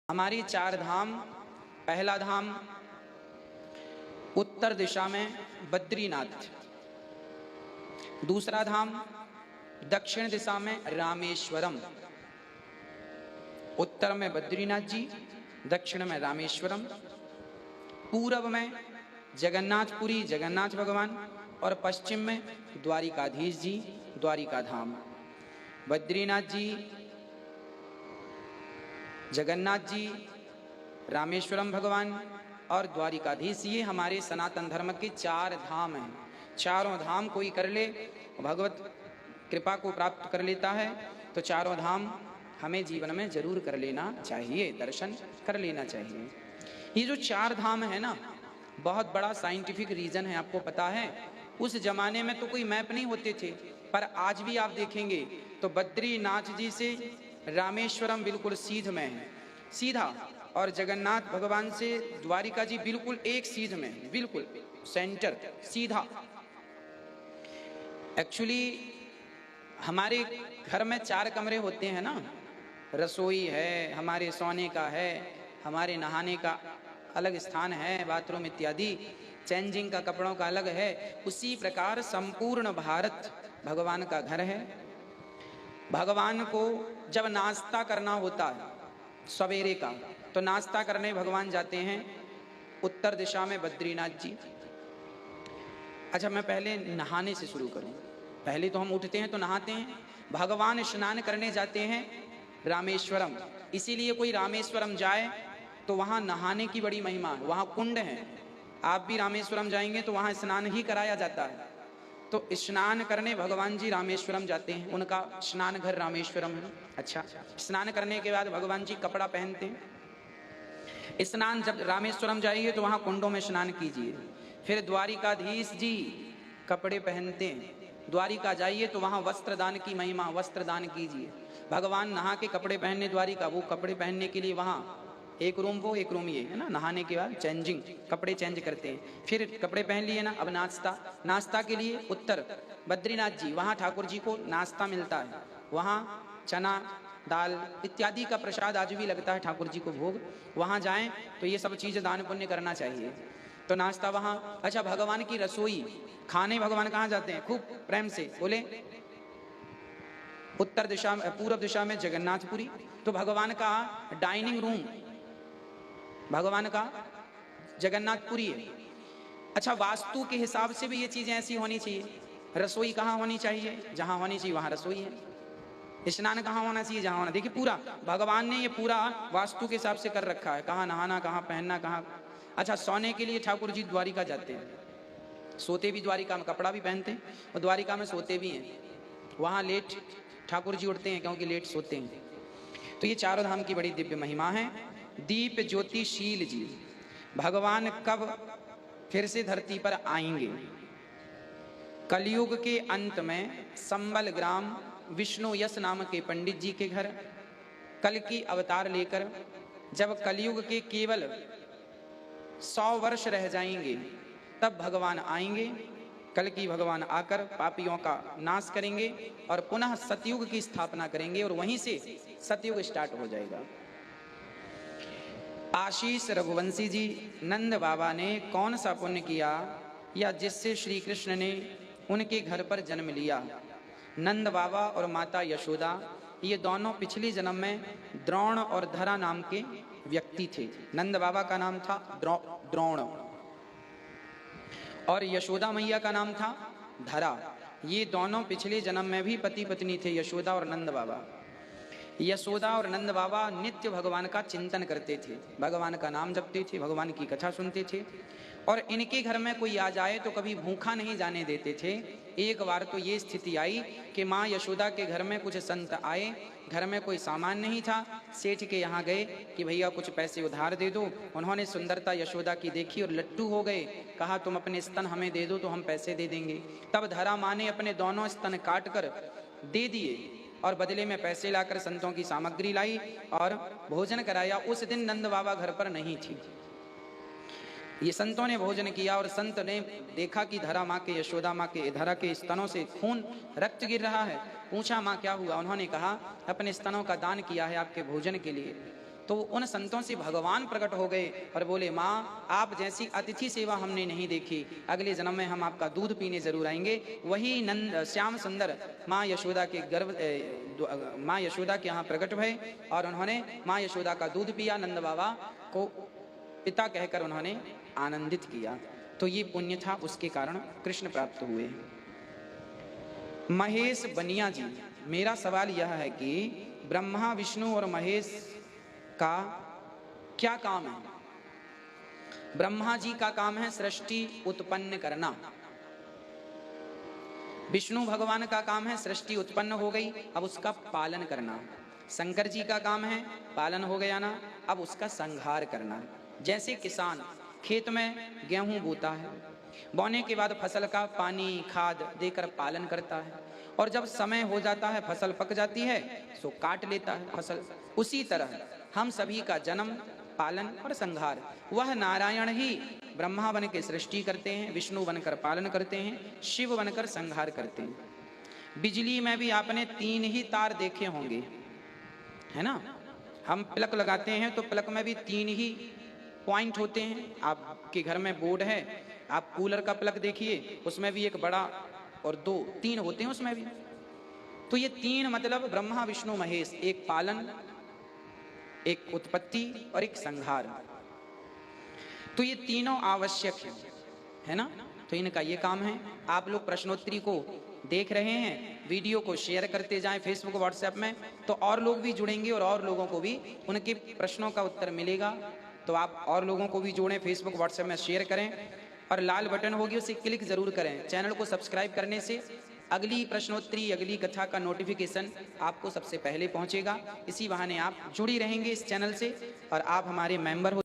हमारी चार धाम, पहला धाम उत्तर दिशा में बद्रीनाथ, दूसरा धाम दक्षिण दिशा में रामेश्वरम। उत्तर में बद्रीनाथ जी, दक्षिण में रामेश्वरम, पूरब में जगन्नाथपुरी जगन्नाथ भगवान और पश्चिम में द्वारिकाधीश जी, द्वारिका धाम। बद्रीनाथ जी, जगन्नाथ जी, रामेश्वरम भगवान और द्वारिकाधीश, ये हमारे सनातन धर्म के चार धाम हैं। चारों धाम कोई कर ले, भगवत कृपा को प्राप्त कर लेता है, तो चारों धाम हमें जीवन में जरूर कर लेना चाहिए, दर्शन कर लेना चाहिए। ये जो चार धाम है ना, बहुत बड़ा साइंटिफिक रीजन है। आपको पता है, उस जमाने में तो कोई मैप नहीं होते थे, पर आज भी आप देखेंगे तो बद्रीनाथ जी से रामेश्वरम बिल्कुल सीध में है, सीधा, और जगन्नाथ भगवान से द्वारिका जी बिल्कुल एक सीध में, बिल्कुल सेंटर सीधा। एक्चुअली हमारे घर में चार कमरे होते हैं ना, रसोई है, हमारे सोने का है, हमारे नहाने का अलग स्थान है, बाथरूम इत्यादि, चेंजिंग का कपड़ों का अलग है। उसी प्रकार संपूर्ण भारत भगवान का घर है। भगवान को जब नाश्ता करना होता है सवेरे का, तो नाश्ता करने भगवान जाते हैं उत्तर दिशा में बद्रीनाथ जी। अच्छा, मैं पहले नहाने से शुरू करूं। पहले तो हम उठते हैं तो नहाते हैं, भगवान स्नान करने जाते हैं रामेश्वरम। इसीलिए कोई रामेश्वरम जाए तो वहाँ नहाने की बड़ी महिमा है, वहाँ कुंड है। आप भी रामेश्वरम जाएंगे तो वहाँ स्नान ही कराया जाता है। तो स्नान करने भगवान जी रामेश्वरम जाते हैं, उनका स्नान घर रामेश्वरम है। अच्छा, स्नान करने के बाद भगवान जी कपड़ा पहनते हैं। स्नान जब रामेश्वरम जाइए तो वहाँ कुंडों में स्नान कीजिए। फिर द्वारिकाधीश जी कपड़े पहनते हैं, द्वारिका जाइए तो वहाँ वस्त्रदान की महिमा, वस्त्रदान कीजिए। भगवान नहा के कपड़े पहनने द्वारिका, वो कपड़े पहनने के लिए वहाँ एक रूम वो एक रूम ये है ना, नहाने के बाद चेंजिंग, कपड़े चेंज करते हैं। फिर कपड़े पहन लिए ना, अब नाश्ता, नाश्ता के लिए उत्तर बद्रीनाथ जी, वहाँ ठाकुर जी को नाश्ता मिलता है। वहाँ चना दाल इत्यादि का प्रसाद आज भी लगता है ठाकुर जी को भोग। वहाँ जाएं तो ये सब चीज़ें दान पुण्य करना चाहिए, तो नाश्ता वहाँ। अच्छा, भगवान की रसोई खाने भगवान कहाँ जाते हैं? खूब प्रेम से बोले, उत्तर दिशा में, पूर्व दिशा में जगन्नाथपुरी। तो भगवान का डाइनिंग रूम भगवान का जगन्नाथपुरी है। अच्छा, वास्तु के हिसाब से भी ये चीजें ऐसी होनी चाहिए। रसोई कहाँ होनी चाहिए? जहां होनी चाहिए वहां रसोई है। स्नान कहाँ होना चाहिए? जहां होना। देखिए, पूरा भगवान ने ये पूरा वास्तु के हिसाब से कर रखा है, कहाँ नहाना, कहाँ पहनना, कहाँ। अच्छा, सोने के लिए ठाकुर जी द्वारिका जाते हैं, सोते भी द्वारिका में, कपड़ा भी पहनते हैं और द्वारिका में सोते भी हैं। वहाँ लेट ठाकुर जी उठते हैं क्योंकि लेट सोते हैं। तो ये चारों धाम की बड़ी दिव्य महिमा है। दीप ज्योतिशील जी भगवान कब फिर से धरती पर आएंगे? कलयुग के अंत में संबल ग्राम विष्णु यश नाम के पंडित जी के घर कल की अवतार लेकर, जब कलयुग के केवल 100 वर्ष रह जाएंगे, तब भगवान आएंगे। कल की भगवान आकर पापियों का नाश करेंगे और पुनः सतयुग की स्थापना करेंगे, और वहीं से सतयुग स्टार्ट हो जाएगा। आशीष रघुवंशी जी, नंद बाबा ने कौन सा पुण्य किया या जिससे श्री कृष्ण ने उनके घर पर जन्म लिया? नंद बाबा और माता यशोदा, ये दोनों पिछले जन्म में द्रोण और धरा नाम के व्यक्ति थे। नंद बाबा का नाम था द्रोण और यशोदा मैया का नाम था धरा। ये दोनों पिछले जन्म में भी पति पत्नी थे, यशोदा और नंद बाबा। यशोदा और नंद बाबा नित्य भगवान का चिंतन करते थे, भगवान का नाम जपते थे, भगवान की कथा सुनते थे, और इनके घर में कोई आ जाए तो कभी भूखा नहीं जाने देते थे। एक बार तो ये स्थिति आई कि माँ यशोदा के घर में कुछ संत आए, घर में कोई सामान नहीं था, सेठ के यहाँ गए कि भैया कुछ पैसे उधार दे दो। उन्होंने सुंदरता यशोदा की देखी और लट्टू हो गए, कहा तुम अपने स्तन हमें दे दो तो हम पैसे दे देंगे। तब धरा माँ ने अपने दोनों स्तन काट कर दे दिए और बदले में पैसे लाकर संतों की सामग्री लाई और भोजन कराया। उस दिन नंद बाबा घर पर नहीं थी। ये संतों ने भोजन किया और संत ने देखा कि धरा माँ के, यशोदा माँ के, धरा के स्तनों से खून रक्त गिर रहा है। पूछा माँ क्या हुआ? उन्होंने कहा अपने स्तनों का दान किया है आपके भोजन के लिए। तो उन संतों से भगवान प्रकट हो गए और बोले, माँ आप जैसी अतिथि सेवा हमने नहीं देखी, अगले जन्म में हम आपका दूध पीने जरूर आएंगे। वही नंद श्याम सुंदर माँ यशोदा के माँ यशोदा के यहाँ प्रकट भये और उन्होंने माँ यशोदा का दूध पिया, नंद बाबा को पिता कहकर उन्होंने आनंदित किया। तो ये पुण्य था, उसके कारण कृष्ण प्राप्त हुए। महेश बनिया जी, मेरा सवाल यह है कि ब्रह्मा विष्णु और महेश का क्या काम है? ब्रह्मा जी का काम है सृष्टि उत्पन्न करना, विष्णु भगवान का काम है सृष्टि उत्पन्न हो गई अब उसका पालन करना, शंकर जी का काम है पालन हो गया ना, अब उसका संहार करना। जैसे किसान खेत में गेहूं बोता है, बोने के बाद फसल का पानी खाद देकर पालन करता है, और जब समय हो जाता है फसल पक जाती है सो काट लेता है फसल। उसी तरह हम सभी का जन्म, पालन और संहार वह नारायण ही ब्रह्मा बन के सृष्टि करते हैं, विष्णु बनकर पालन करते हैं, शिव बनकर संहार करते हैं। बिजली में भी आपने 3 ही तार देखे होंगे, है ना? हम प्लग लगाते हैं तो प्लग में भी 3 ही पॉइंट होते हैं। आपके घर में बोर्ड है, आप कूलर का प्लग देखिए, उसमें भी एक बड़ा और 2-3 होते हैं उसमें भी। तो ये 3 मतलब ब्रह्मा विष्णु महेश, एक पालन, एक उत्पत्ति और एक संहार। तो ये तीनों आवश्यक है ना? तो इनका ये काम है। आप लोग प्रश्नोत्तरी को देख रहे हैं, वीडियो को शेयर करते जाएं फेसबुक व्हाट्सएप में, तो और लोग भी जुड़ेंगे और लोगों को भी उनके प्रश्नों का उत्तर मिलेगा। तो आप और लोगों को भी जोड़ें, फेसबुक व्हाट्सएप में शेयर करें और लाल बटन होगी उसे क्लिक जरूर करें। चैनल को सब्सक्राइब करने से अगली प्रश्नोत्तरी, अगली कथा का नोटिफिकेशन आपको सबसे पहले पहुंचेगा। इसी बहाने आप जुड़ी रहेंगे इस चैनल से और आप हमारे मेंबर हो